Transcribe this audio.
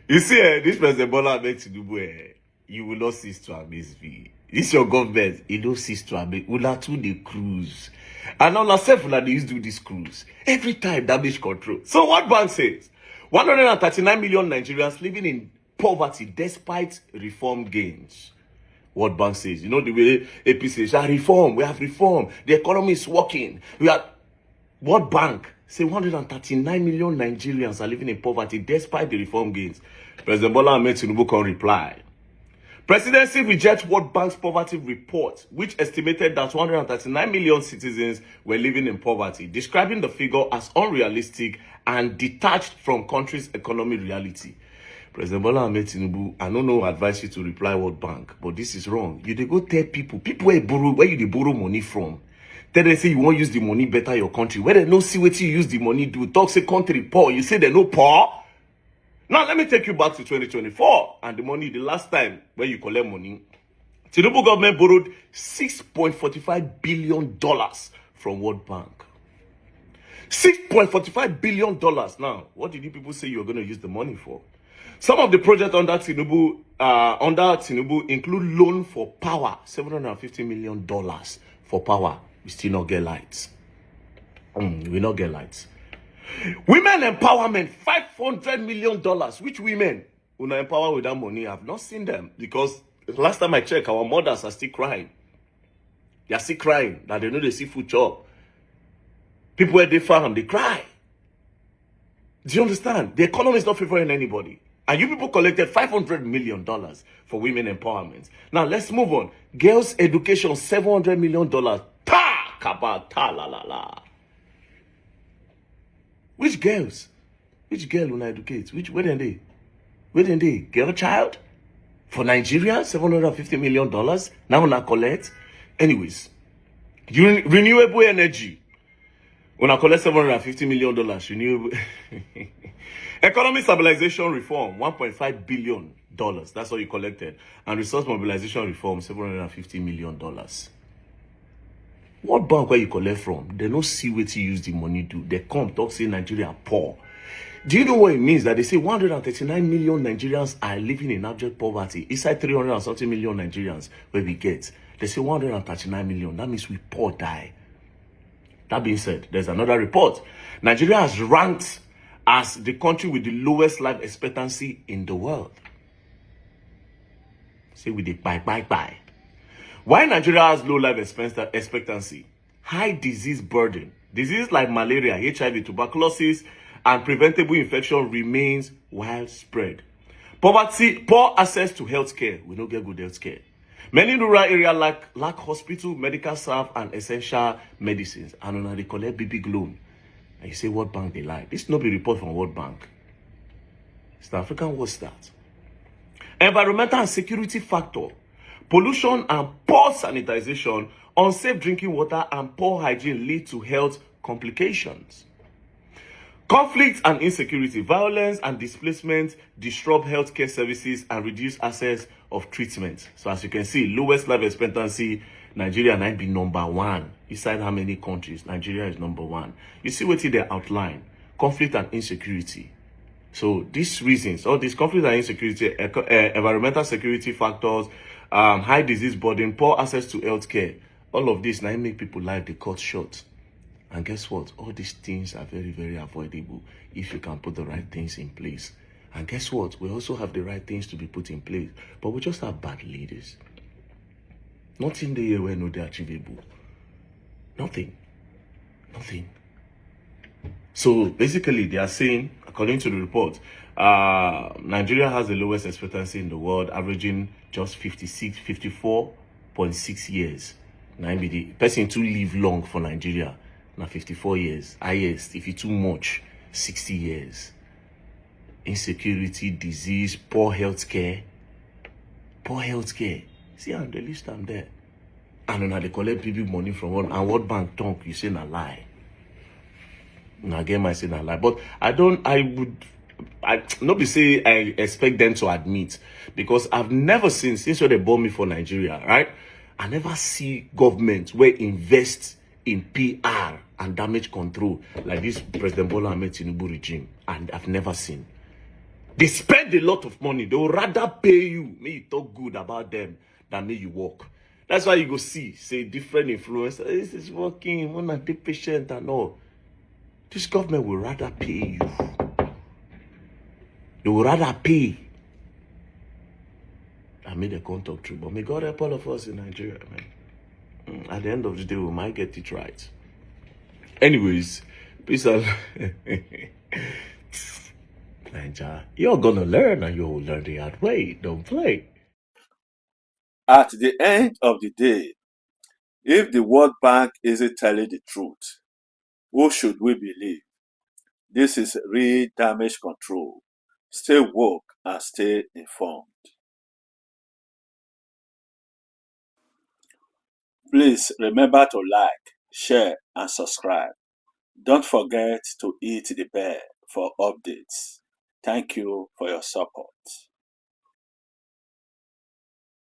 You see, this President Bola Ahmed Tinubu, you will not cease to amaze me. This your government, it don't cease to amaze. Una too the cruise. And on ourselves, they used to do this cruise. Every time, damage control. So what bank says? 139 million Nigerians living in poverty despite reform gains. What bank says? You know the way AP says, reform, we have reform. The economy is working. What bank? Say 139 million Nigerians are living in poverty despite the reform gains. President Bola Ahmed Tinubu can reply. Presidency rejects World Bank's poverty report, which estimated that 139 million citizens were living in poverty, describing the figure as unrealistic and detached from country's economic reality. President Bola Ahmed Tinubu, I don't know advise you to reply World Bank, but this is wrong. You dey go tell people where you dey borrow money from. Tell them say you won't use the money better your country. Where they no see what you use the money do. Talk say country poor. You say they no poor. Now let me take you back to 2024 and the money the last time when you collect money. Tinubu government borrowed $6.45 billion from World Bank. $6.45 billion. Now, what did you people say you were going to use the money for? Some of the projects under Tinubu include loan for power, $750 million for power. We still not get lights. We not get lights. Women empowerment, $500 million. Which women who are empowered with that money? I've not seen them because last time I checked, our mothers are still crying. They are still crying that they know they see food chop. People where they farm, they cry. Do you understand? The economy is not favoring anybody. And you people collected $500 million for women empowerment. Now let's move on. Girls education, $700 million. Ta! Kaba, ta, la, la, la. Which girls? Which girl will I educate? Where then they? Where then they? Girl child? For Nigeria, $750 million. Now when I collect. Anyways, renewable energy. When I collect $750 million, renewable. Economic stabilization reform, $1.5 billion. That's what you collected. And resource mobilization reform, $750 million. What bank where you collect from? They don't see what you use the money do. They come talk say Nigeria poor. Do you know what it means? That they say 139 million Nigerians are living in abject poverty. Inside 300 and something million Nigerians where we get. They say 139 million. That means we poor die. That being said, there's another report. Nigeria has ranked as the country with the lowest life expectancy in the world. Say with the bye. Why Nigeria has low life expectancy? High disease burden. Diseases like malaria, HIV, tuberculosis, and preventable infection remains widespread. Poverty, poor access to healthcare. We don't get good healthcare. Many rural areas lack hospital, medical staff, and essential medicines. And when they collect big loan, and you say World Bank they lie. This no be report from World Bank. It's the African what's that? Environmental and security factor. Pollution and poor sanitization, unsafe drinking water, and poor hygiene lead to health complications. Conflict and insecurity, violence and displacement disrupt healthcare services and reduce access of treatment. So as you can see, lowest life expectancy, Nigeria might be number one. Inside how many countries? Nigeria is number one. You see what they outline. Conflict and insecurity. So these reasons, all these conflict and insecurity, environmental security factors, high disease burden, poor access to healthcare, all of this now make people life they cut short. And guess what? All these things are very, very avoidable if you can put the right things in place. And guess what? We also have the right things to be put in place. But we just have bad leaders. Nothing there where no they're achievable. Nothing. So basically they are saying, according to the report, Nigeria has the lowest expectancy in the world, averaging just 54.6 years. Now the person to live long for Nigeria. Now 54 years. Highest, if it's too much, 60 years. Insecurity, disease, poor healthcare. See, on the list I'm there. And then they collect big money from one. And World Bank talk, you say na lie. Now again, I say na lie. But I not be say I expect them to admit. Because I've never seen, since they bought me for Nigeria, right? I never see government where invest in PR and damage control like this President Bola Ahmed Tinubu regime, and I've never seen. They spend a lot of money. They will rather pay you, may you talk good about them, than may you work. That's why you go see, say, different influencers. This is working, when I be patient and all. This government will rather pay you. They will rather pay than may they can't talk true. But may God help all of us in Nigeria, man. At the end of the day, we might get it right. Anyways, peace out. Nigeria, you're gonna learn and you'll learn the hard way. Don't play. At the end of the day, if the World Bank isn't telling the truth, who should we believe? This is real damage control. Stay woke and stay informed. Please remember to like, share, and subscribe. Don't forget to hit the bell for updates. Thank you for your support.